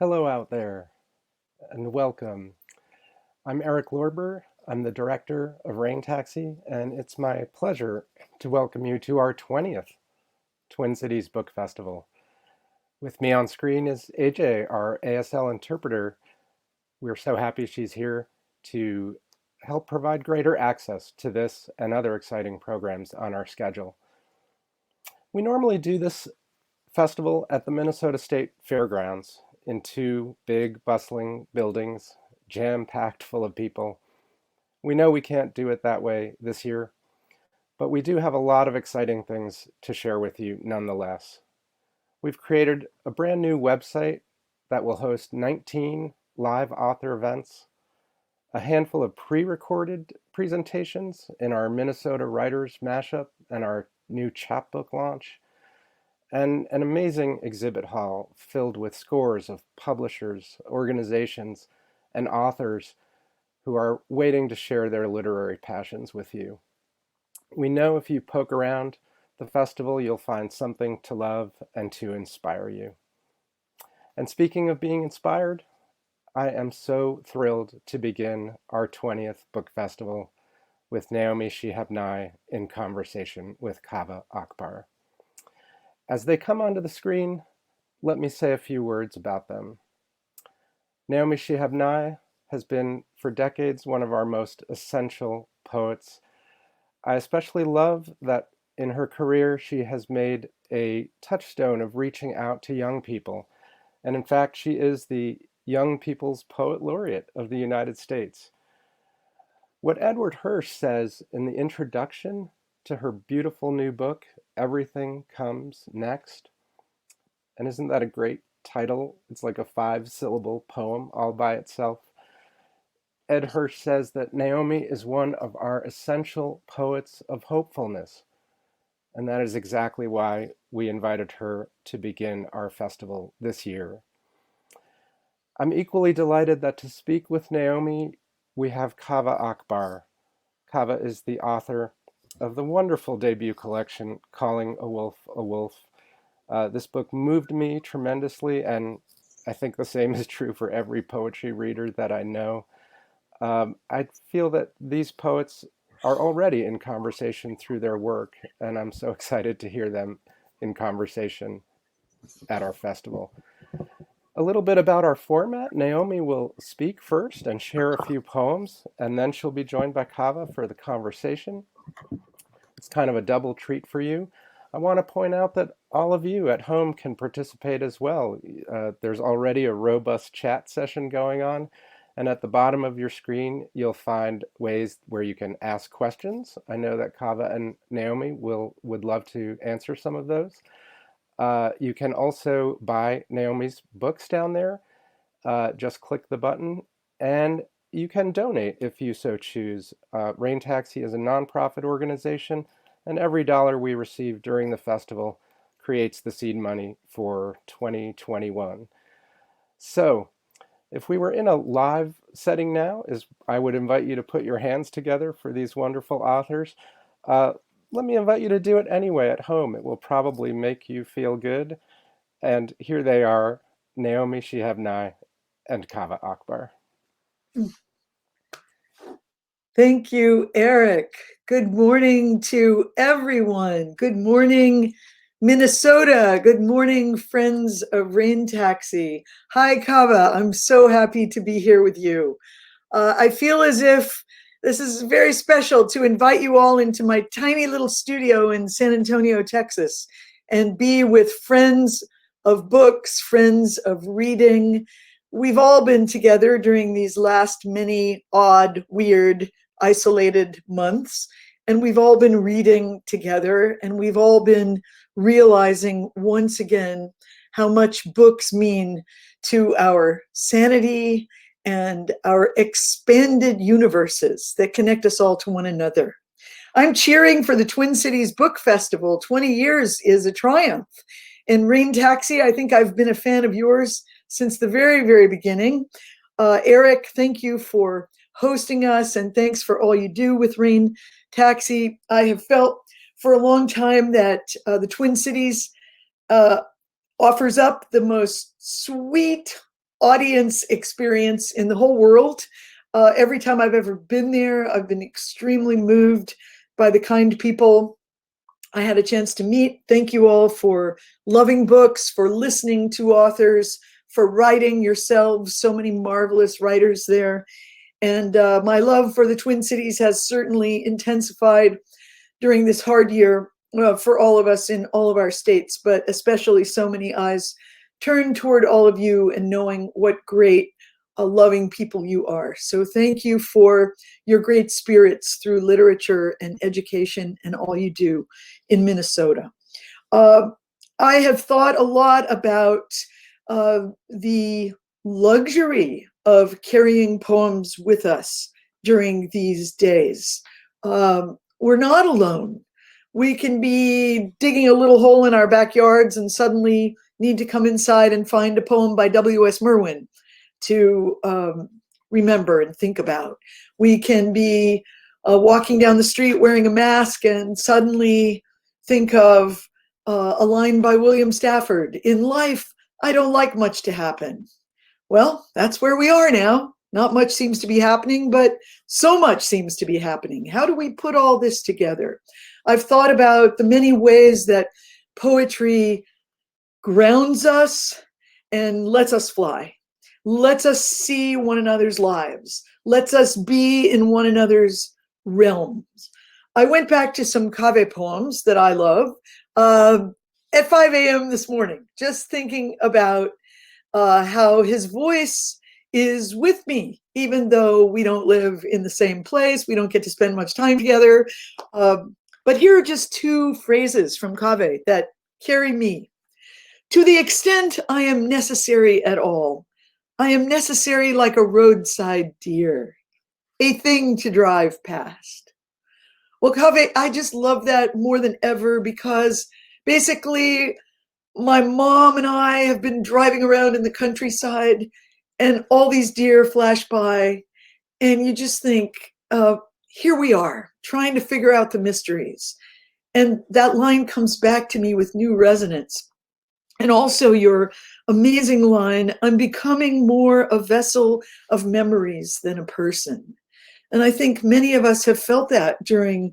Hello out there, and welcome. I'm Eric Lorber. I'm the director of Rain Taxi, and it's my pleasure to welcome you to our 20th Twin Cities Book Festival. With me on screen is AJ, our ASL interpreter. We're so happy she's here to help provide greater access to this and other exciting programs on our schedule. We normally do this festival at the Minnesota State Fairgrounds in two big, bustling buildings, jam-packed full of people. We know we can't do it that way this year, but we do have a lot of exciting things to share with you nonetheless. We've created a brand new website that will host 19 live author events, a handful of pre-recorded presentations in our Minnesota Writers Mashup and our new chapbook launch, and an amazing exhibit hall filled with scores of publishers, organizations, and authors who are waiting to share their literary passions with you. We know if you poke around the festival, you'll find something to love and to inspire you. And speaking of being inspired, I am so thrilled to begin our 20th book festival with Naomi Shihab Nye in conversation with Kaveh Akbar. As they come onto the screen, let me say a few words about them. Naomi Shihab Nye has been for decades one of our most essential poets. I especially love that in her career she has made a touchstone of reaching out to young people. And in fact, she is the Young People's Poet Laureate of the United States. What Edward Hirsch says in the introduction to her beautiful new book, Everything Comes Next, and isn't that a great title? It's like a 5-syllable poem all by itself. Ed Hirsch says that Naomi is one of our essential poets of hopefulness, and that is exactly why we invited her to begin our festival this year. I'm equally delighted that to speak with Naomi, we have Kaveh Akbar. Kaveh is the author of the wonderful debut collection, Calling a Wolf a Wolf. This book moved me tremendously, and I think the same is true for every poetry reader that I know. I feel that these poets are already in conversation through their work, and I'm so excited to hear them in conversation at our festival. A little bit about our format. Naomi will speak first and share a few poems, and then she'll be joined by Kaveh for the conversation. It's kind of a double treat for you. I want to point out that all of you at home can participate as well. There's already a robust chat session going on, and at the bottom of your screen, you'll find ways where you can ask questions. I know that Kaveh and Naomi would love to answer some of those. You can also buy Naomi's books down there. Just click the button, and you can donate if you so choose. Rain Taxi is a nonprofit organization, and every dollar we receive during the festival creates the seed money for 2021. So, if we were in a live setting now, I would invite you to put your hands together for these wonderful authors. Let me invite you to do it anyway at home. It will probably make you feel good. And here they are, Naomi Shihab Nye and Kaveh Akbar. Thank you, Eric. Good morning to everyone. Good morning, Minnesota. Good morning, friends of Rain Taxi. Hi, Kaveh. I'm so happy to be here with you. I feel as if this is very special to invite you all into my tiny little studio in San Antonio, Texas, and be with friends of books, friends of reading. We've all been together during these last many odd, weird, isolated months, and we've all been reading together, and we've all been realizing once again how much books mean to our sanity and our expanded universes that connect us all to one another. I'm cheering for the Twin Cities Book Festival. 20 years is a triumph. And Rain Taxi, I think I've been a fan of yours since the very, very beginning. Eric, thank you for hosting us, and thanks for all you do with Rain Taxi. I have felt for a long time that the Twin Cities offers up the most sweet, audience experience in the whole world. Every time I've ever been there, I've been extremely moved by the kind people I had a chance to meet. Thank you all for loving books, for listening to authors, for writing yourselves, so many marvelous writers there. And my love for the Twin Cities has certainly intensified during this hard year for all of us in all of our states, but especially so many eyes turned toward all of you and knowing what great, loving people you are. So thank you for your great spirits through literature and education and all you do in Minnesota. I have thought a lot about the luxury of carrying poems with us during these days. We're not alone. We can be digging a little hole in our backyards and suddenly need to come inside and find a poem by W.S. Merwin to remember and think about. We can be walking down the street wearing a mask and suddenly think of a line by William Stafford, "In life, I don't like much to happen." Well, that's where we are now. Not much seems to be happening, but so much seems to be happening. How do we put all this together? I've thought about the many ways that poetry grounds us and lets us fly, lets us see one another's lives, lets us be in one another's realms. I went back to some Kaveh poems that I love at 5 a.m. this morning, just thinking about how his voice is with me, even though we don't live in the same place, we don't get to spend much time together. But here are just two phrases from Kaveh that carry me. To the extent I am necessary at all, I am necessary like a roadside deer, a thing to drive past. Well, Kaveh, I just love that more than ever because basically my mom and I have been driving around in the countryside and all these deer flash by and you just think, here we are trying to figure out the mysteries. And that line comes back to me with new resonance. And also your amazing line, I'm becoming more a vessel of memories than a person. And I think many of us have felt that during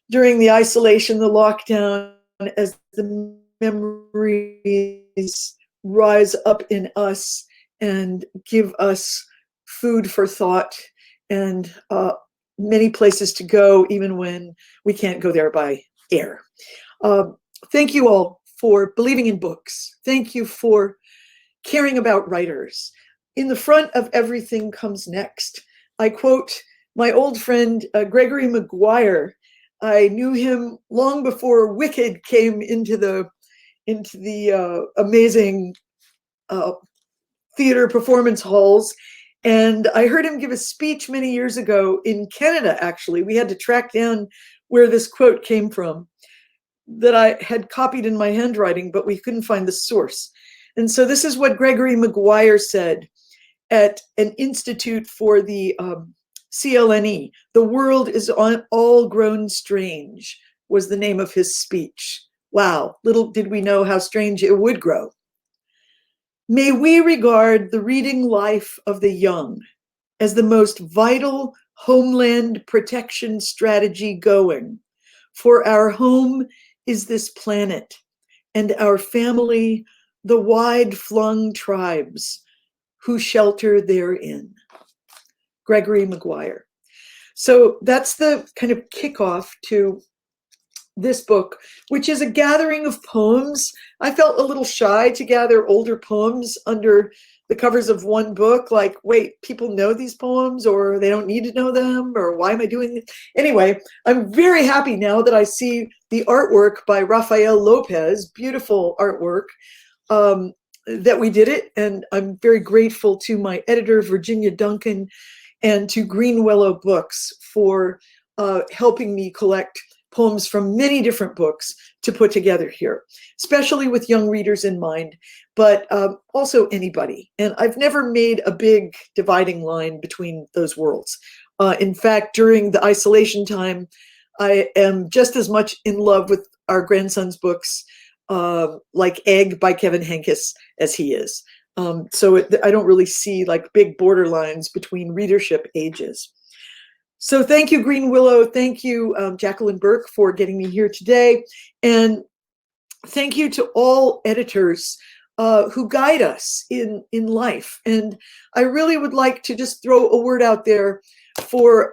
the isolation, the lockdown, as the memories rise up in us and give us food for thought and many places to go, even when we can't go there by air. Thank you all for believing in books. Thank you for caring about writers. In the front of everything comes next. I quote my old friend Gregory Maguire. I knew him long before Wicked came into the amazing theater performance halls. And I heard him give a speech many years ago in Canada, actually. We had to track down where this quote came from that I had copied in my handwriting, but we couldn't find the source. And so this is what Gregory Maguire said at an institute for the CLNE. The world is all grown strange was the name of his speech. Wow, little did we know how strange it would grow. May we regard the reading life of the young as the most vital homeland protection strategy going, for our home is this planet, and our family the wide-flung tribes who shelter therein. Gregory Maguire. So that's the kind of kickoff to this book, which is a gathering of poems. I felt a little shy to gather older poems under the covers of one book, like, wait, people know these poems or they don't need to know them, or why am I doing this? Anyway, I'm very happy now that I see the artwork by Rafael Lopez, beautiful artwork, that we did it. And I'm very grateful to my editor, Virginia Duncan, and to Greenwellow Books for helping me collect poems from many different books to put together here, especially with young readers in mind, but also anybody. And I've never made a big dividing line between those worlds. In fact, during the isolation time, I am just as much in love with our grandson's books, like Egg by Kevin Henkes, as he is. I don't really see like big borderlines between readership ages. So thank you, Green Willow. Thank you, Jacqueline Burke, for getting me here today. And thank you to all editors who guide us in life. And I really would like to just throw a word out there for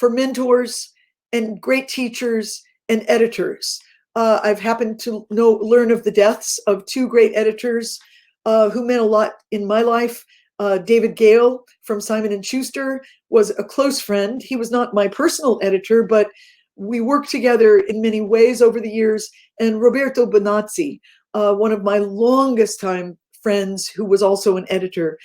mentors and great teachers and editors. I've happened to learn of the deaths of two great editors who meant a lot in my life. David Gale from Simon & Schuster was a close friend. He was not my personal editor, but we worked together in many ways over the years. And Roberto Bonazzi, one of my longest time friends who was also an editor,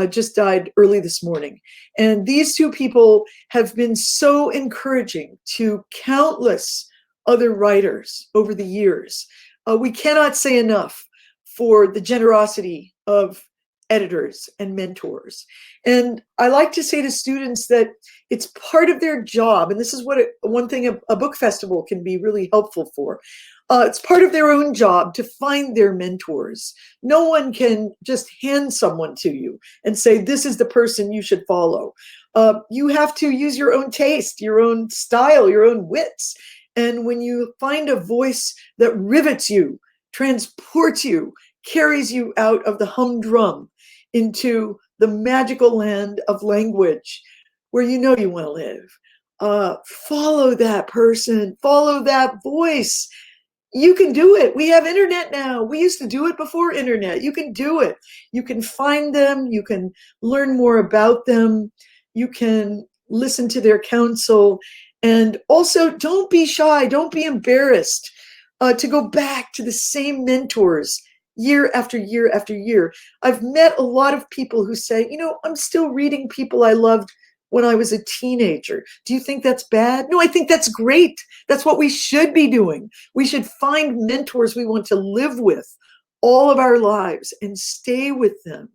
just died early this morning. And these two people have been so encouraging to countless other writers over the years. We cannot say enough for the generosity of editors and mentors. And I like to say to students that it's part of their job, and this is what one thing a book festival can be really helpful for. It's part of their own job to find their mentors. No one can just hand someone to you and say, this is the person you should follow. You have to use your own taste, your own style, your own wits. And when you find a voice that rivets you, transports you, carries you out of the humdrum into the magical land of language where you know you want to live, follow that person, follow that voice. You can do it. We have internet now. We used to do it before internet. You can do it. You can find them. You can learn more about them. You can listen to their counsel. And also, don't be shy. Don't be embarrassed to go back to the same mentors year after year after year. I've met a lot of people who say, I'm still reading people I loved when I was a teenager. Do you think that's bad? No, I think that's great. That's what we should be doing. We should find mentors we want to live with all of our lives and stay with them.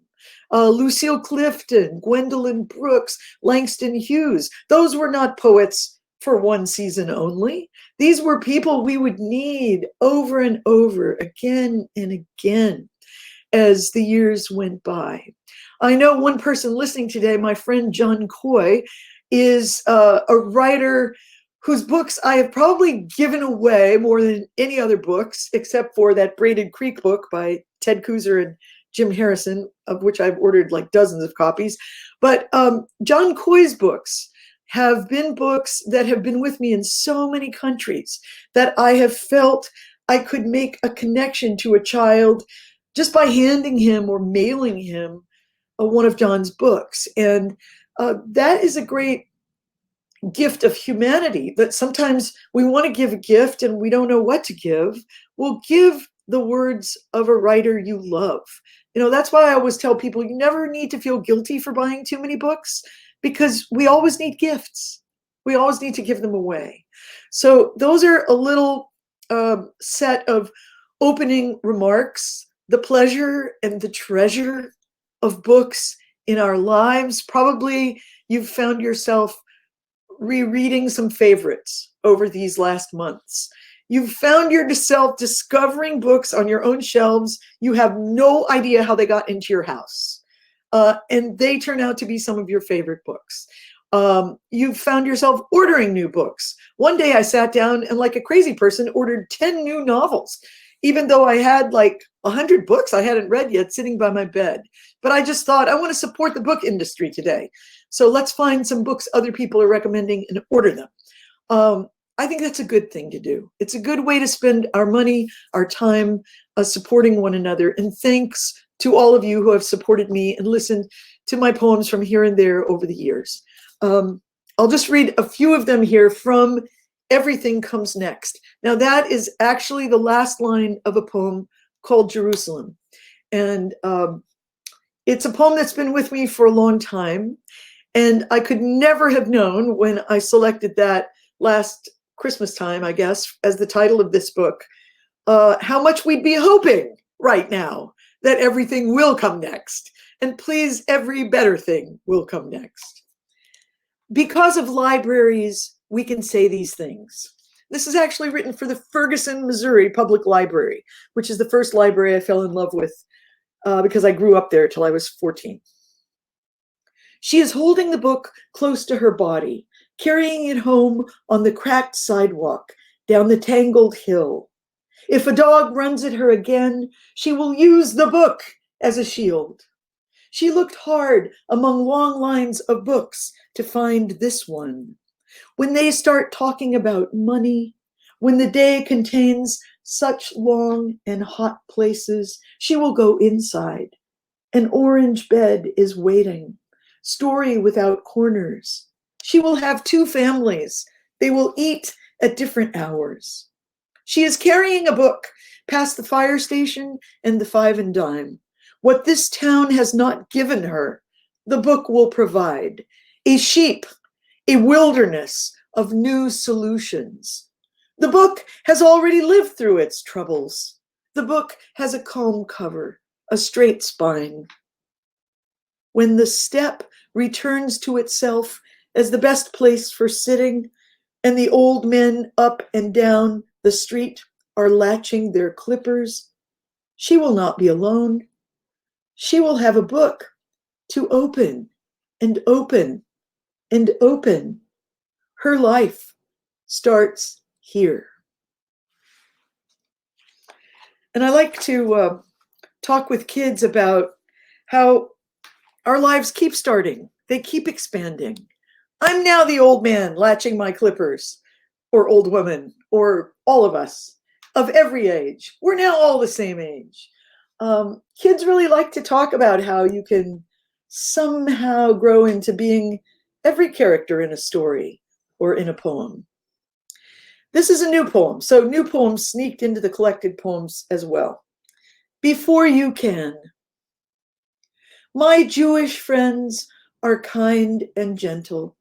Lucille Clifton, Gwendolyn Brooks, Langston Hughes. Those were not poets for one season only. These were people we would need over and over again and again as the years went by. I know one person listening today, my friend John Coy, is a writer whose books I have probably given away more than any other books, except for that Braided Creek book by Ted Kooser and Jim Harrison, of which I've ordered like dozens of copies. But John Coy's books have been books that have been with me in so many countries that I have felt I could make a connection to a child just by handing him or mailing him one of John's books. And that is a great gift of humanity, that sometimes we want to give a gift and we don't know what to give. Well, give the words of a writer you love. That's why I always tell people you never need to feel guilty for buying too many books, because we always need gifts. We always need to give them away. So those are a little set of opening remarks. The pleasure and the treasure of books in our lives. Probably you've found yourself rereading some favorites over these last months. You've found yourself discovering books on your own shelves. You have no idea how they got into your house. And they turn out to be some of your favorite books. You've found yourself ordering new books. One day I sat down and, like a crazy person, ordered 10 new novels, even though I had like 100 books I hadn't read yet sitting by my bed. But I just thought, I want to support the book industry today. So let's find some books other people are recommending and order them. I think that's a good thing to do. It's a good way to spend our money, our time, supporting one another. And thanks to all of you who have supported me and listened to my poems from here and there over the years. I'll just read a few of them here from Everything Comes Next. Now that is actually the last line of a poem called Jerusalem. And it's a poem that's been with me for a long time. And I could never have known when I selected that last Christmas time, I guess, as the title of this book, how much we'd be hoping right now that everything will come next. And please, every better thing will come next. Because of libraries, we can say these things. This is actually written for the Ferguson, Missouri Public Library, which is the first library I fell in love with because I grew up there till I was 14. She is holding the book close to her body, carrying it home on the cracked sidewalk down the tangled hill. If a dog runs at her again, she will use the book as a shield. She looked hard among long lines of books to find this one. When they start talking about money, when the day contains such long and hot places, she will go inside. An orange bed is waiting. Story without corners. She will have 2 families. They will eat at different hours. She is carrying a book past the fire station and the Five and Dime. What this town has not given her, the book will provide. A sheep, a wilderness of new solutions. The book has already lived through its troubles. The book has a calm cover, a straight spine. When the step returns to itself as the best place for sitting, and the old men up and down the street are latching their clippers, she will not be alone. She will have a book to open and open and open. Her life starts here. And I like to talk with kids about how our lives keep starting. They keep expanding. I'm now the old man latching my clippers, or old woman, or all of us of every age. We're now all the same age. Kids really like to talk about how you can somehow grow into being every character in a story or in a poem. This is a new poem, so new poems sneaked into the collected poems as well. Before You Can. My Jewish friends are kind and gentle.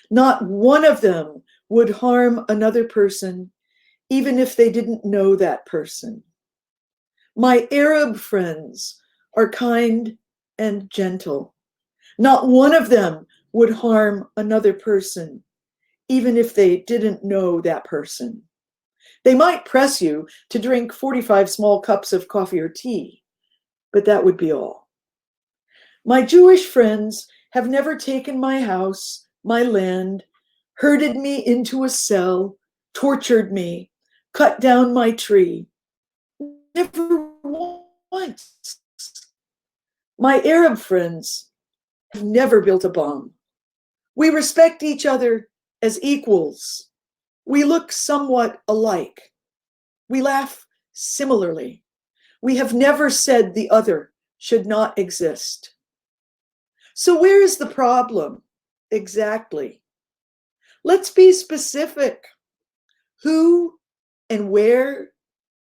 Not one of them would harm another person, even if they didn't know that person. My Arab friends are kind and gentle. Not one of them would harm another person, even if they didn't know that person. They might press you to drink 45 small cups of coffee or tea, but that would be all. My Jewish friends have never taken my house, my land, herded me into a cell, tortured me, cut down my tree. Never once. My Arab friends have never built a bomb. We respect each other as equals. We look somewhat alike. We laugh similarly. We have never said the other should not exist. So where is the problem exactly? Let's be specific. Who and where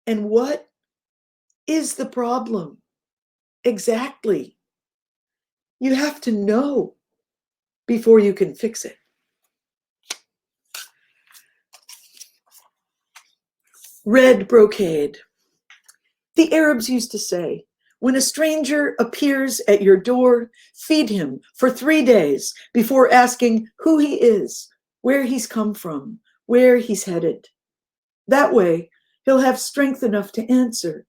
and what is the problem exactly? You have to know before you can fix it. Red brocade. The Arabs used to say, when a stranger appears at your door, feed him for 3 days before asking who he is, where he's come from, where he's headed. That way, he'll have strength enough to answer,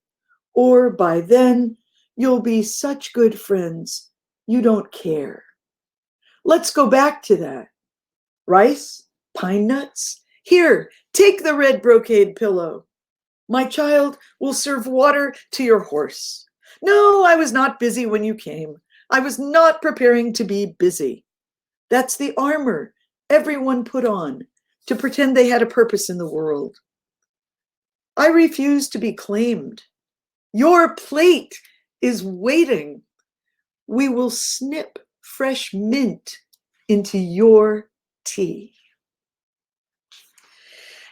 or by then, you'll be such good friends, you don't care. Let's go back to that. Rice, pine nuts. Here, take the red brocade pillow. My child will serve water to your horse. No, I was not busy when you came. I was not preparing to be busy. That's the armor everyone put on to pretend they had a purpose in the world. I refuse to be claimed. Your plate is waiting. We will snip fresh mint into your tea.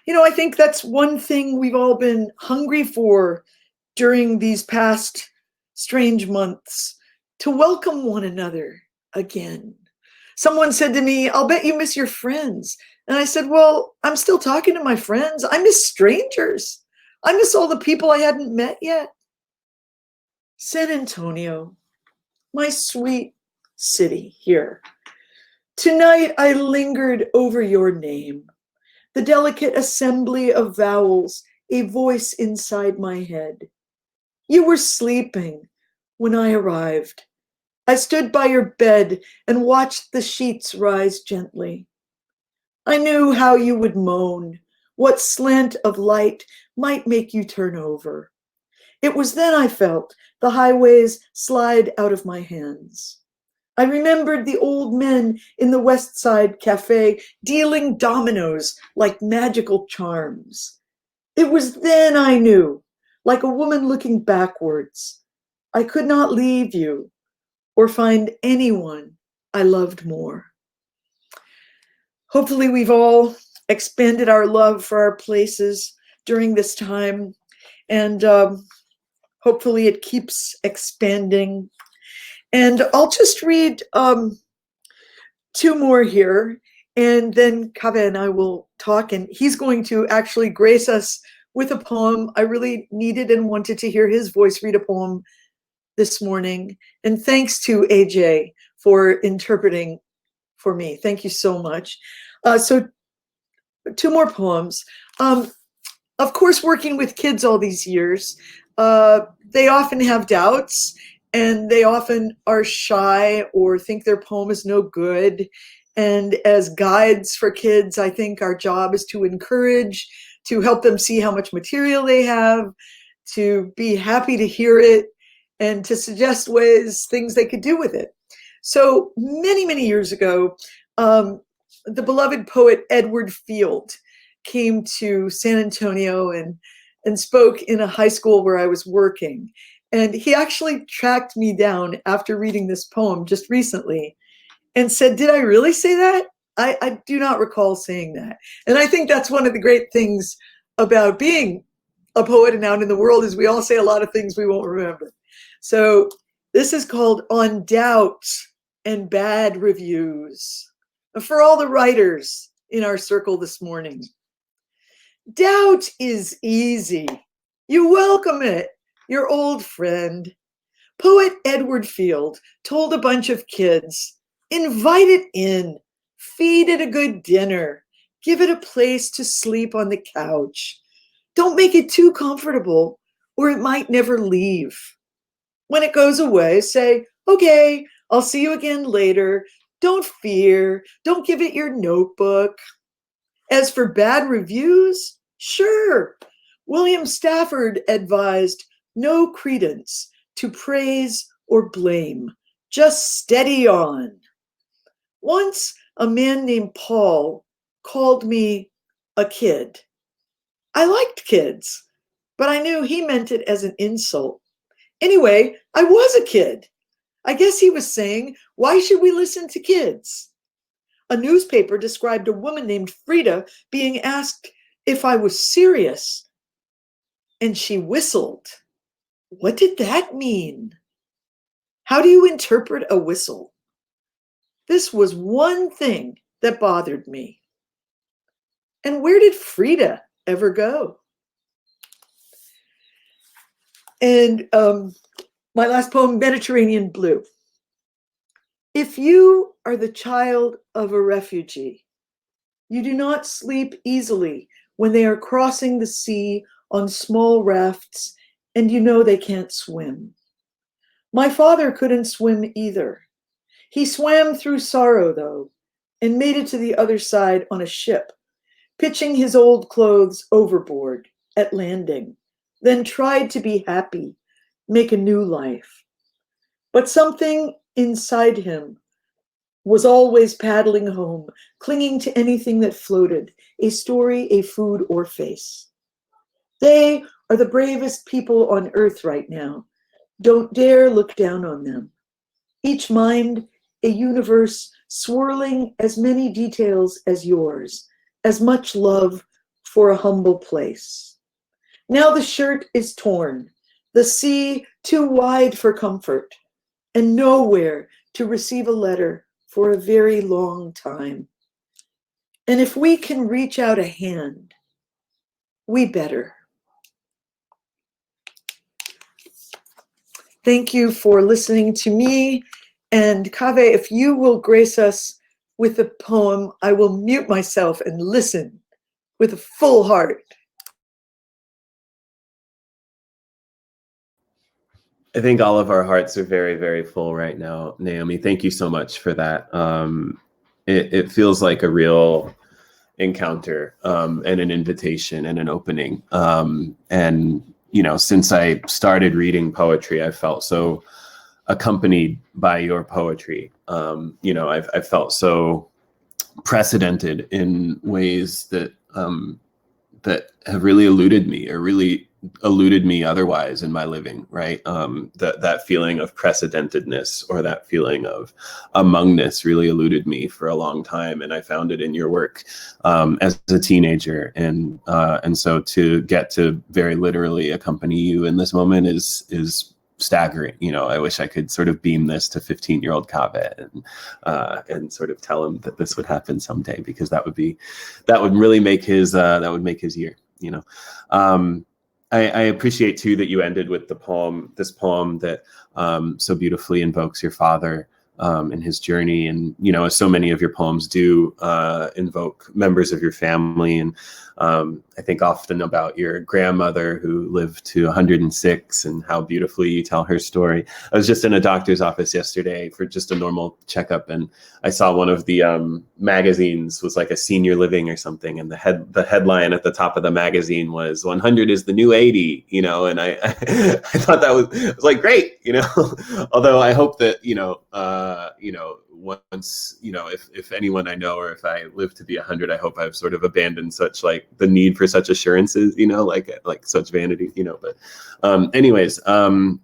You know, I think that's one thing we've all been hungry for during these past strange months, to welcome one another again. Someone said to me, I'll bet you miss your friends. And I said, well, I'm still talking to my friends. I miss strangers. I miss all the people I hadn't met yet. San Antonio, my sweet city here. Tonight I lingered over your name, the delicate assembly of vowels, a voice inside my head. You were sleeping, when I arrived. I stood by your bed and watched the sheets rise gently. I knew how you would moan, what slant of light might make you turn over. It was then I felt the highways slide out of my hands. I remembered the old men in the West Side Cafe dealing dominoes like magical charms. It was then I knew, like a woman looking backwards, I could not leave you or find anyone I loved more. Hopefully, we've all expanded our love for our places during this time, and hopefully, it keeps expanding. And I'll just read two more here, and then Kaveh and I will talk, and he's going to actually grace us with a poem. I really needed and wanted to hear his voice read a poem this morning. And thanks to AJ for interpreting for me. Thank you so much. So two more poems. Of course, working with kids all these years, they often have doubts and they often are shy or think their poem is no good. And as guides for kids, I think our job is to encourage, to help them see how much material they have, to be happy to hear it, and to suggest ways, things they could do with it. So many, many years ago, the beloved poet Edward Field came to San Antonio and spoke in a high school where I was working. And he actually tracked me down after reading this poem just recently and said, "Did I really say that? I do not recall saying that." And I think that's one of the great things about being a poet and out in the world is we all say a lot of things we won't remember. So this is called On Doubt and Bad Reviews. For all the writers in our circle this morning. Doubt is easy. You welcome it, your old friend. Poet Edward Field told a bunch of kids, invite it in, feed it a good dinner, give it a place to sleep on the couch. Don't make it too comfortable or it might never leave. When it goes away, say, okay, I'll see you again later. Don't fear. Don't give it your notebook. As for bad reviews, sure. William Stafford advised no credence to praise or blame. Just steady on. Once a man named Paul called me a kid. I liked kids, but I knew he meant it as an insult. Anyway, I was a kid. I guess he was saying, why should we listen to kids? A newspaper described a woman named Frida being asked if I was serious, and she whistled. What did that mean? How do you interpret a whistle? This was one thing that bothered me. And where did Frida ever go? And my last poem, Mediterranean Blue. If you are the child of a refugee, you do not sleep easily when they are crossing the sea on small rafts and you know they can't swim. My father couldn't swim either. He swam through sorrow, though, and made it to the other side on a ship, pitching his old clothes overboard at landing, then tried to be happy, make a new life. But something inside him was always paddling home, clinging to anything that floated, a story, a food, or face. They are the bravest people on earth right now. Don't dare look down on them. Each mind, a universe swirling as many details as yours, as much love for a humble place. Now the shirt is torn, the sea too wide for comfort, and nowhere to receive a letter for a very long time. And if we can reach out a hand, we better. Thank you for listening to me. And Kaveh, if you will grace us with a poem, I will mute myself and listen with a full heart. I think all of our hearts are very, very full right now, Naomi. Thank you so much for that. It feels like a real encounter and an invitation and an opening. And, you know, since I started reading poetry, I felt so accompanied by your poetry. You know, I've felt so precedented in ways that that have really eluded me, or really eluded me otherwise in my living, right? That feeling of precedentedness, or that feeling of amongness, really eluded me for a long time, and I found it in your work as a teenager, and so to get to very literally accompany you in this moment is staggering. You know, I wish I could sort of beam this to 15-year-old Kaveh and sort of tell him that this would happen someday, because that would really make his year. You know, I appreciate too that you ended with this poem that so beautifully invokes your father and his journey, and you know, as so many of your poems do, invoke members of your family, and I think often about your grandmother who lived to 106 and how beautifully you tell her story. I was just in a doctor's office yesterday for just a normal checkup, and I saw one of the magazines was like a senior living or something, and the headline at the top of the magazine was 100 is the new 80, you know, and I I thought that was like great, you know. Although I hope that, you know, once, you know, if anyone I know, or if I live to be 100, I hope I've sort of abandoned such like the need for such assurances, you know, like such vanity, you know. But anyways, I'm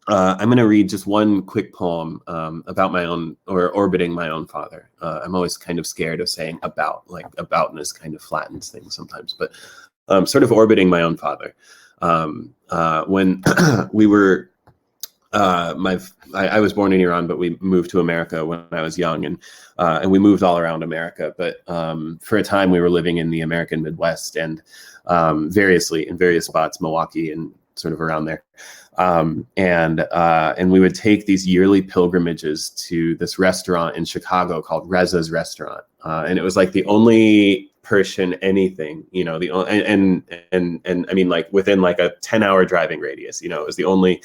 going to read just one quick poem about my own, or orbiting my own father. I'm always kind of scared of saying about, like aboutness kind of flattens things sometimes, but sort of orbiting my own father. When we were, I was born in Iran, but we moved to America when I was young, and we moved all around America. But for a time, we were living in the American Midwest, and variously in various spots, Milwaukee and sort of around there. And we would take these yearly pilgrimages to this restaurant in Chicago called Reza's Restaurant, and it was like the only Persian anything, you know, and I mean, like within like a 10-hour driving radius, you know, it was the only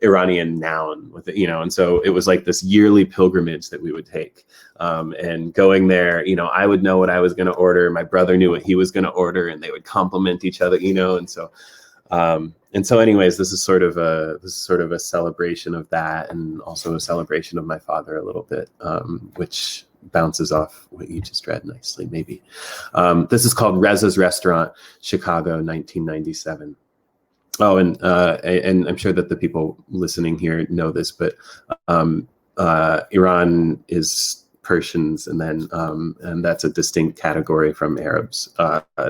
Iranian noun with it, you know. And so it was like this yearly pilgrimage that we would take, and going there, you know, I would know what I was going to order, my brother knew what he was going to order, and they would compliment each other, you know. And so anyways, this is sort of a celebration of that, and also a celebration of my father a little bit, which bounces off what you just read nicely, maybe. This is called Reza's Restaurant, Chicago, 1997. Oh, and I'm sure that the people listening here know this, but Iran is Persians, and then and that's a distinct category from Arabs.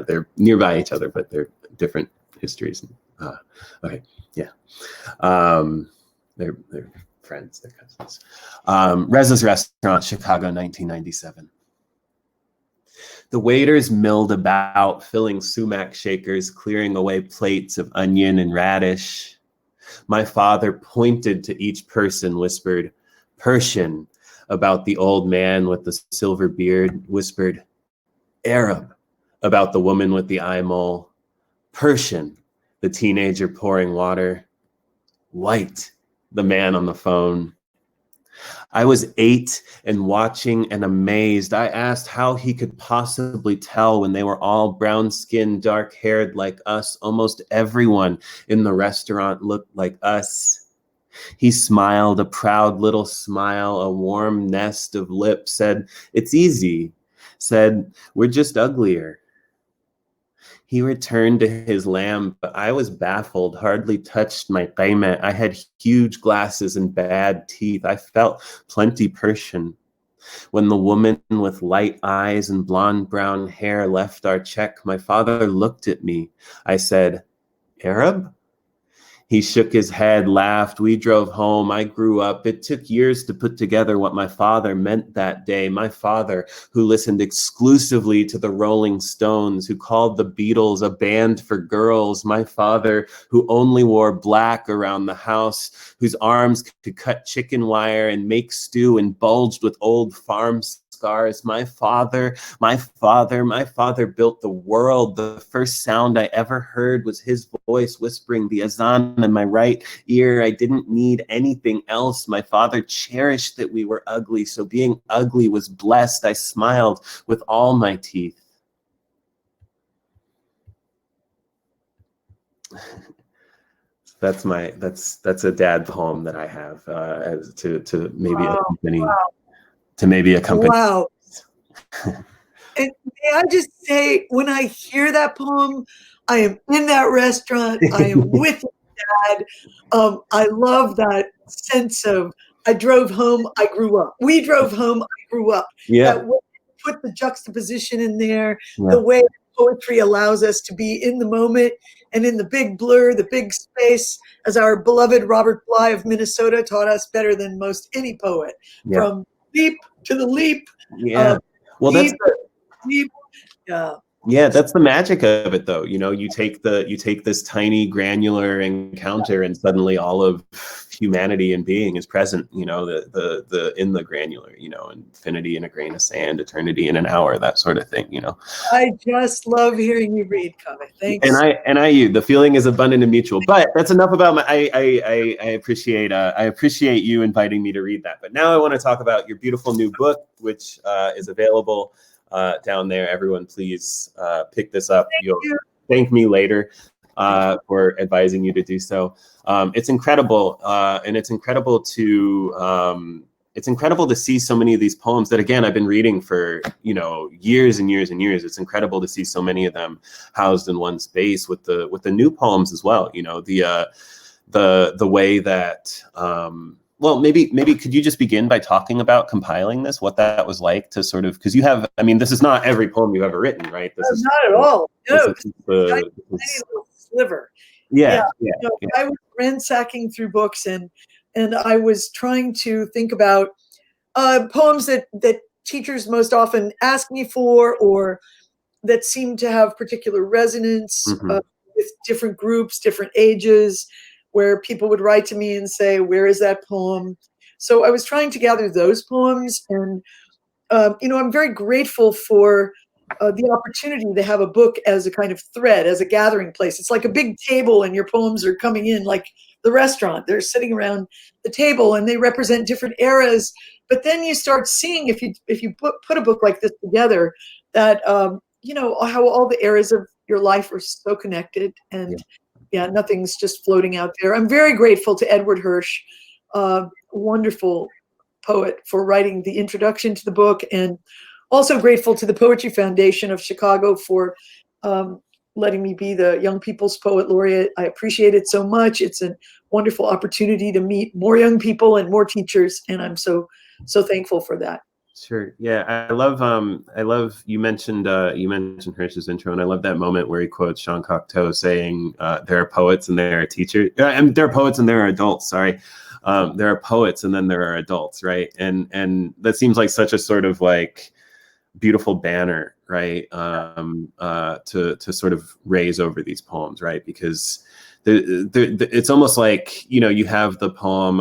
They're nearby each other, but they're different histories. Okay, yeah, they're friends, they're cousins. Reza's Restaurant, Chicago, 1997. The waiters milled about, filling sumac shakers, clearing away plates of onion and radish. My father pointed to each person, whispered, Persian, about the old man with the silver beard, whispered, Arab, about the woman with the eye mole, Persian, the teenager pouring water, white, the man on the phone. I was 8 and watching and amazed. I asked how he could possibly tell when they were all brown-skinned, dark-haired like us. Almost everyone in the restaurant looked like us. He smiled, a proud little smile, a warm nest of lips, said, it's easy, said, we're just uglier. He returned to his lamb, but I was baffled, hardly touched my qaimat. I had huge glasses and bad teeth. I felt plenty Persian. When the woman with light eyes and blonde brown hair left our check, my father looked at me. I said, Arab? He shook his head, laughed. We drove home. I grew up. It took years to put together what my father meant that day. My father, who listened exclusively to the Rolling Stones, who called the Beatles a band for girls. My father, who only wore black around the house, whose arms could cut chicken wire and make stew and bulged with old farm scars. My father built the world. The first sound I ever heard was his voice whispering the azan in my right ear. I didn't need anything else. My father cherished that we were ugly, so being ugly was blessed. I smiled with all my teeth. That's a dad poem that I have as to maybe accompany. Wow. And may I just say, when I hear that poem, I am in that restaurant. I am with Dad. I love that sense of I drove home, I grew up. We drove home, I grew up. Yeah. That way you put the juxtaposition in there, Yeah. the way poetry allows us to be in the moment and in the big blur, the big space, as our beloved Robert Bly of Minnesota taught us better than most any poet. Yeah. From leap to the leap. Yeah. Well, leap, leap. Yeah, that's the magic of it, though. You know, you take this tiny granular encounter, and suddenly all of humanity and being is present. You know, the in the granular. You know, infinity in a grain of sand, eternity in an hour, that sort of thing. You know, I just love hearing you read, Kaveh. Thanks. And the feeling is abundant and mutual. But that's enough about my. I appreciate you inviting me to read that. But now I want to talk about your beautiful new book, which is available down there. Everyone, please pick this up. You'll thank me later for advising you to do so. It's incredible, and it's incredible to see so many of these poems that, again, I've been reading for years and years and years. It's incredible to see so many of them housed in one space with the new poems as well. You know, the way that. Well, maybe could you just begin by talking about compiling this, what that was like to sort of, because you have, I mean, this is not every poem you've ever written, right? This is not at all. No, this is tiny little sliver. Yeah. I was ransacking through books and I was trying to think about poems that teachers most often ask me for, or that seem to have particular resonance with different groups, different ages, where people would write to me and say, where is that poem? So I was trying to gather those poems. And, I'm very grateful for the opportunity to have a book as a kind of thread, as a gathering place. It's like a big table and your poems are coming in like the restaurant. They're sitting around the table and they represent different eras. But then you start seeing, if you put a book like this together, that, how all the eras of your life are so connected. And nothing's just floating out there. I'm very grateful to Edward Hirsch, wonderful poet, for writing the introduction to the book, and also grateful to the Poetry Foundation of Chicago for letting me be the Young People's Poet Laureate. I appreciate it so much. It's a wonderful opportunity to meet more young people and more teachers, and I'm so thankful for that. Sure. Yeah, I love you mentioned Hirsch's intro, and I love that moment where he quotes Jean Cocteau saying, "There are poets and there are teachers. There are poets and there are adults." Sorry, there are poets and then there are adults, right? And that seems like such a sort of like beautiful banner, right? To sort of raise over these poems, right? Because it's almost like you have the poem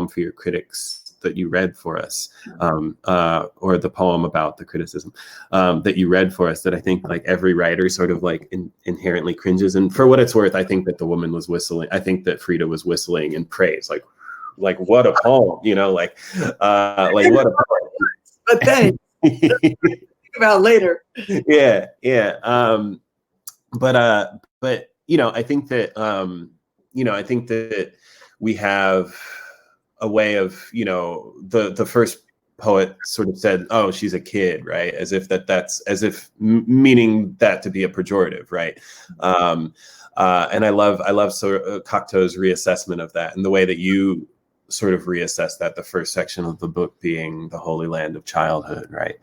for your critics that you read for us, or the poem about the criticism that you read for us, that I think like every writer sort of like inherently cringes. And for what it's worth, I think that the woman was whistling. I think that Frida was whistling in praise, like what a poem, like what a poem. But then think about later. Yeah. But I think that we have a way of, the first poet sort of said, "Oh, she's a kid," right? As if meaning that to be a pejorative, right? And I love Cocteau's reassessment of that, and the way that you sort of reassess that, the first section of the book being the Holy Land of Childhood, right?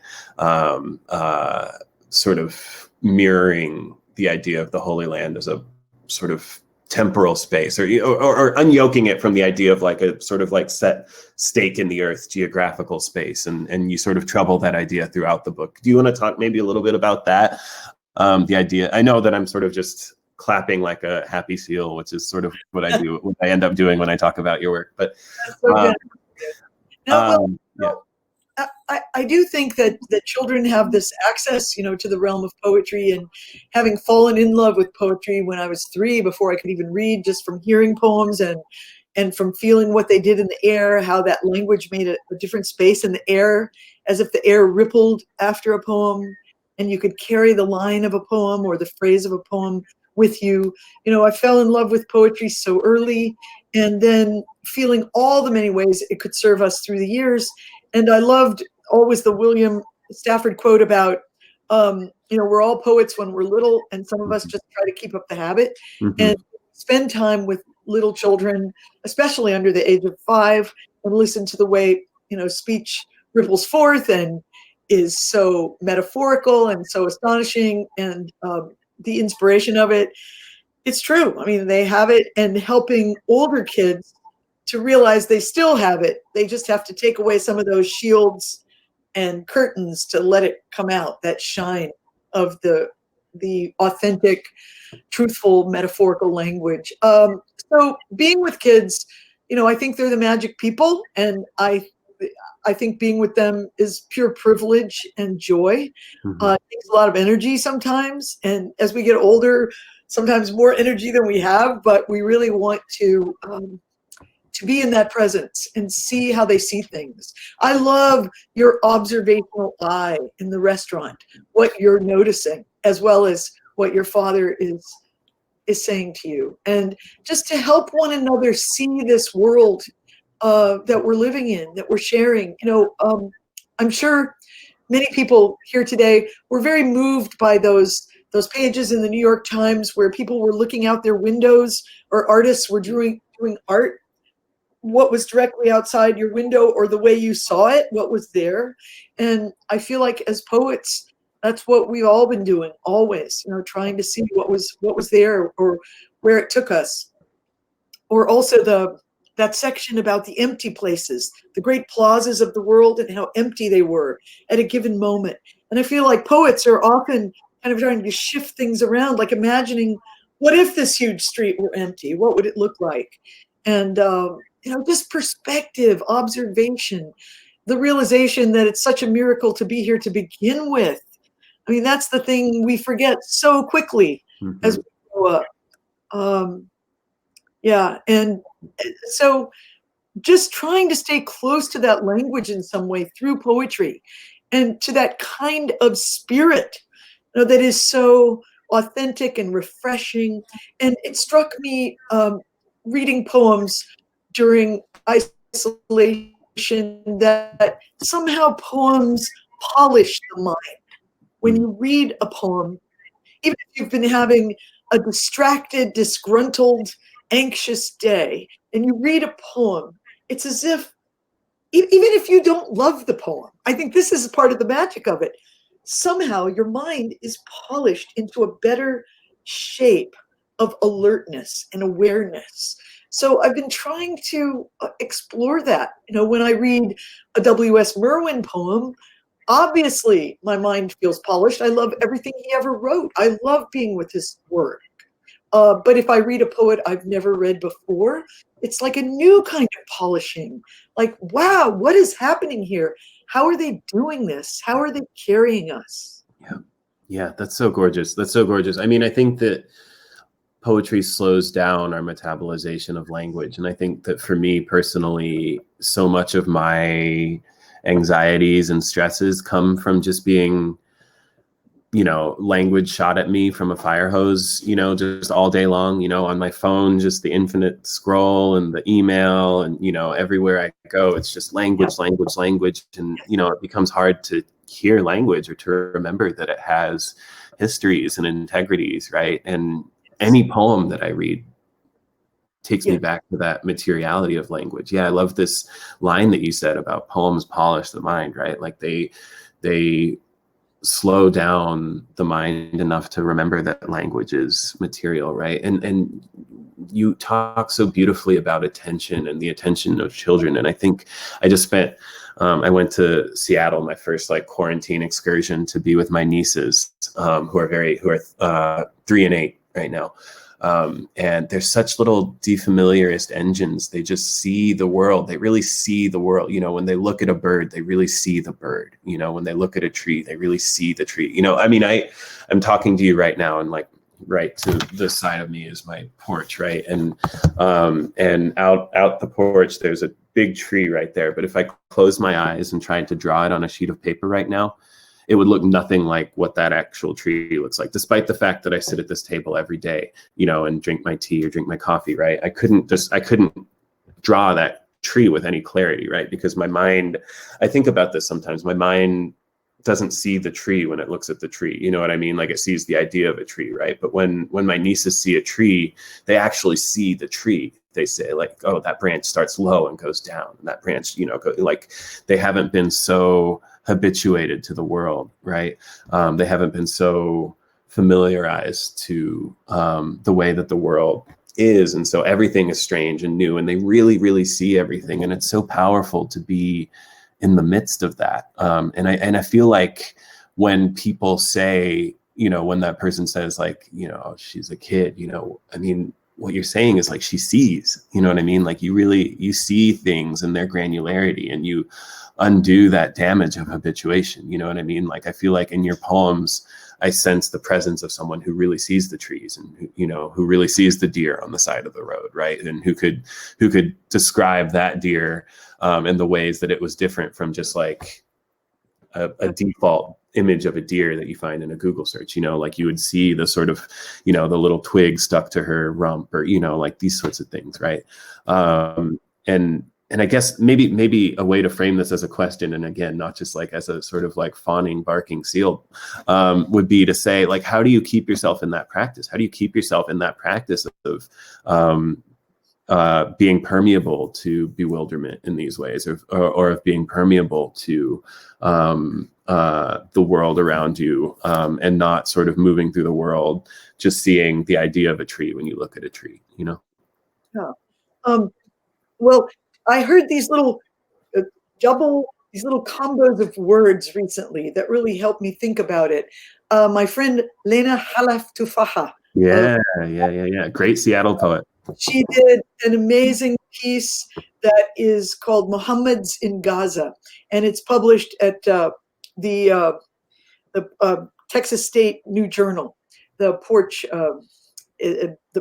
Sort of mirroring the idea of the Holy Land as a sort of temporal space, or unyoking it from the idea of like a sort of like set stake in the earth geographical space, and you sort of trouble that idea throughout the book. Do you want to talk maybe a little bit about that? The idea, I know that I'm sort of just clapping like a happy seal, which is sort of what I do, what I end up doing when I talk about your work, but I do think that children have this access, to the realm of poetry, and having fallen in love with poetry when I was 3, before I could even read, just from hearing poems and from feeling what they did in the air, how that language made a different space in the air, as if the air rippled after a poem, and you could carry the line of a poem or the phrase of a poem with you. I fell in love with poetry so early, and then feeling all the many ways it could serve us through the years. And I loved always the William Stafford quote about, we're all poets when we're little, and some of us just try to keep up the habit. Mm-hmm. And spend time with little children, especially under the age of 5, and listen to the way, speech ripples forth and is so metaphorical and so astonishing, and the inspiration of it. It's true. I mean, they have it, and helping older kids to realize they still have it. They just have to take away some of those shields and curtains to let it come out, that shine of the authentic, truthful, metaphorical language. So being with kids, I think they're the magic people, and I think being with them is pure privilege and joy. Mm-hmm. It takes a lot of energy sometimes, and as we get older, sometimes more energy than we have, but we really want to be in that presence and see how they see things. I love your observational eye in the restaurant, what you're noticing, as well as what your father is saying to you, and just to help one another see this world that we're living in, that we're sharing. I'm sure many people here today were very moved by those pages in the New York Times where people were looking out their windows, or artists were doing art. What was directly outside your window, or the way you saw it, what was there. And I feel like as poets, that's what we've all been doing, always, trying to see what was there, or where it took us. Or also that section about the empty places, the great plazas of the world, and how empty they were at a given moment. And I feel like poets are often kind of trying to shift things around, like imagining, what if this huge street were empty? What would it look like? And just perspective, observation, the realization that it's such a miracle to be here to begin with. I mean, that's the thing we forget so quickly as we grow up. Yeah, and so just trying to stay close to that language in some way through poetry, and to that kind of spirit, that is so authentic and refreshing. And it struck me reading poems during isolation that somehow poems polish the mind. When you read a poem, even if you've been having a distracted, disgruntled, anxious day, and you read a poem, it's as if, even if you don't love the poem, I think this is part of the magic of it, somehow your mind is polished into a better shape of alertness and awareness. So I've been trying to explore that. When I read a W.S. Merwin poem, obviously my mind feels polished. I love everything he ever wrote. I love being with his work. But if I read a poet I've never read before, it's like a new kind of polishing. Like, wow, what is happening here? How are they doing this? How are they carrying us? Yeah, that's so gorgeous. That's so gorgeous. I mean, I think that poetry slows down our metabolization of language. And I think that for me personally, so much of my anxieties and stresses come from just being, language shot at me from a fire hose, just all day long, on my phone, just the infinite scroll and the email, and, everywhere I go, it's just language. And, it becomes hard to hear language, or to remember that it has histories and integrities, right? And any poem that I read takes me back to that materiality of language. Yeah, I love this line that you said about poems polish the mind, right? Like they slow down the mind enough to remember that language is material, right? And you talk so beautifully about attention and the attention of children. And I think I just spent, I went to Seattle, my first quarantine excursion, to be with my nieces, who are 3 and 8 right now. And they're such little defamiliarist engines. They just see the world. They really see the world. You know, when they look at a bird, they really see the bird. You know, when they look at a tree, they really see the tree. You know, I mean, I'm talking to you right now, and like right to the side of me is my porch, right? And out the porch, there's a big tree right there. But if I close my eyes and tried to draw it on a sheet of paper right now, it would look nothing like what that actual tree looks like, despite the fact that I sit at this table every day, you know, and drink my tea or drink my coffee, right? I couldn't draw that tree with any clarity, right? Because my mind, I think about this sometimes, my mind doesn't see the tree when it looks at the tree. You know what I mean? Like it sees the idea of a tree, right? But when my nieces see a tree, they actually see the tree. They say like, oh, that branch starts low and goes down. And that branch, you know, like they haven't been so habituated to the world, right? They haven't been so familiarized to the way that the world is. And so everything is strange and new, and they really, really see everything. And it's so powerful to be in the midst of that. And I feel like when people say, you know, when that person says like, you know, she's a kid, you know, I mean, what you're saying is like she sees, you know what I mean? Like you see things in their granularity, and you undo that damage of habituation. You know what I mean? Like I feel like in your poems, I sense the presence of someone who really sees the trees, and who, you know, who really sees the deer on the side of the road, right? And who could describe that deer in the ways that it was different from just like a default image of a deer that you find in a Google search. You know, like you would see the sort of, you know, the little twig stuck to her rump, or, you know, like these sorts of things, right? And I guess maybe a way to frame this as a question, and again, not just like as a sort of like fawning, barking seal, would be to say, like, how do you keep yourself in that practice? How do you keep yourself in that practice of being permeable to bewilderment in these ways, or of being permeable to the world around you, and not sort of moving through the world, just seeing the idea of a tree when you look at a tree, you know? Yeah. Well, I heard these little these little combos of words recently that really helped me think about it. My friend Lena Halaf Tufaha. Yeah. Great Seattle poet. She did an amazing piece that is called Muhammad's in Gaza, and it's published at the Texas State New Journal, the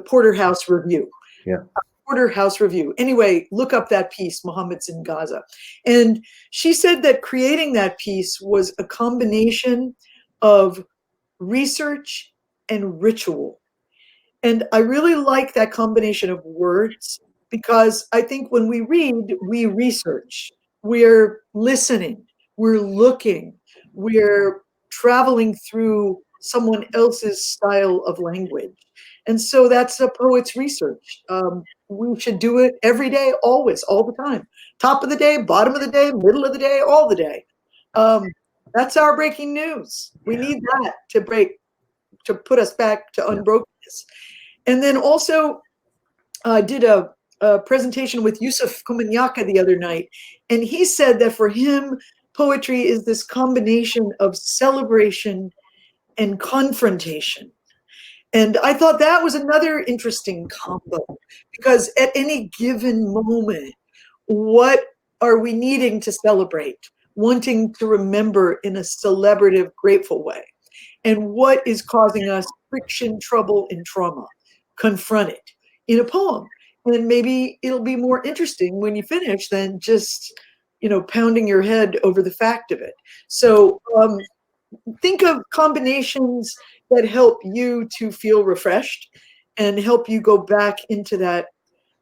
Porterhouse Review. Yeah. Porterhouse Review. Anyway, look up that piece, Muhammad's in Gaza. And she said that creating that piece was a combination of research and ritual. And I really like that combination of words, because I think when we read, we research, we're listening, we're looking, we're traveling through someone else's style of language. And so that's a poet's research. We should do it every day, always, all the time. Top of the day, bottom of the day, middle of the day, all the day. That's our breaking news. We need that to put us back to unbrokenness. And then also I did a presentation with Yusuf Kumanyaka the other night, and he said that for him, poetry is this combination of celebration and confrontation. And I thought that was another interesting combo, because at any given moment, what are we needing to celebrate, wanting to remember in a celebrative, grateful way? And what is causing us friction, trouble, and trauma? Confront it in a poem. And then maybe it'll be more interesting when you finish than just, you know, pounding your head over the fact of it. So think of combinations that help you to feel refreshed and help you go back into that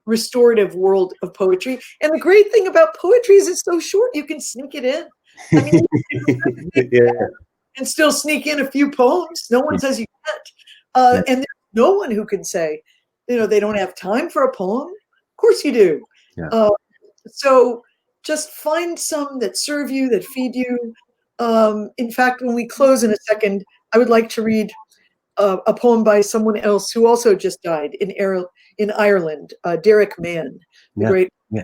restorative world of poetry. And the great thing about poetry is it's so short, you can sneak it in. I mean, and still sneak in a few poems. No one says you can't. And there's no one who can say, you know, they don't have time for a poem. Of course you do. Yeah. So just find some that serve you, that feed you. In fact, when we close in a second, I would like to read a poem by someone else who also just died in Ireland, Derek Mann, the great. Yeah.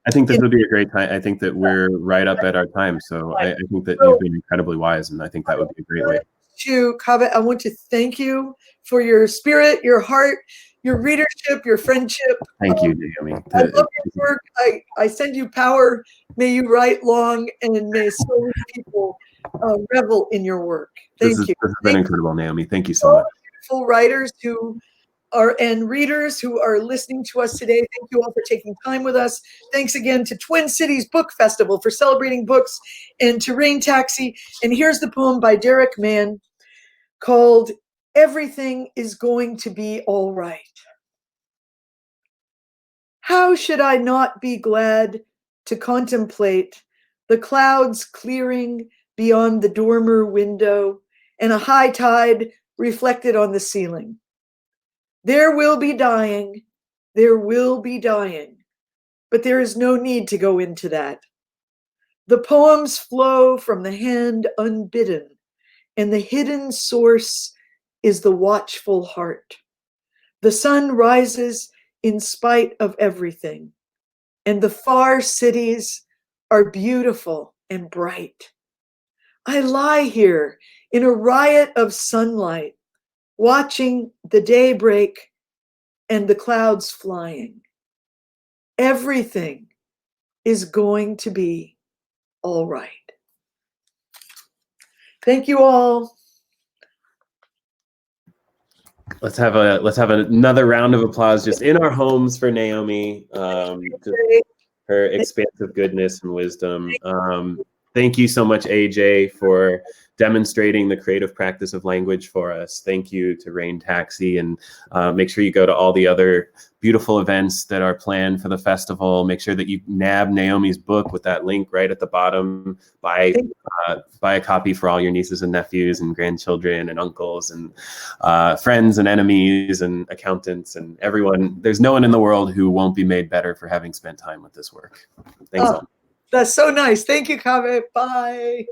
I think this would be a great time. I think that we're right up at our time. So I think that you've been incredibly wise, and I think that would be a great way. Kaveh, I want to thank you for your spirit, your heart, your readership, your friendship. Thank you, Naomi. I love your work. I send you power. May you write long, and may so many people revel in your work. Thank you. This has been incredible, Naomi. Thank you so All much. beautiful writers and readers who are listening to us today. Thank you all for taking time with us. Thanks again to Twin Cities Book Festival for celebrating books, and to Rain Taxi. And here's the poem by Derek Mann called "Everything is Going to Be All Right." How should I not be glad to contemplate the clouds clearing beyond the dormer window and a high tide reflected on the ceiling? There will be dying, but there is no need to go into that. The poems flow from the hand unbidden, and the hidden source is the watchful heart. The sun rises in spite of everything, and the far cities are beautiful and bright. I lie here in a riot of sunlight, watching the day break and the clouds flying. Everything is going to be all right. Thank you all. Let's have another round of applause just in our homes for Naomi. Just her expansive goodness and wisdom. Thank you so much, AJ, for demonstrating the creative practice of language for us. Thank you to Rain Taxi, and make sure you go to all the other beautiful events that are planned for the festival. Make sure that you nab Naomi's book with that link right at the bottom. Buy a copy for all your nieces and nephews and grandchildren and uncles and friends and enemies and accountants and everyone. There's no one in the world who won't be made better for having spent time with this work. Thanks all. That's so nice. Thank you, Kaveh. Bye.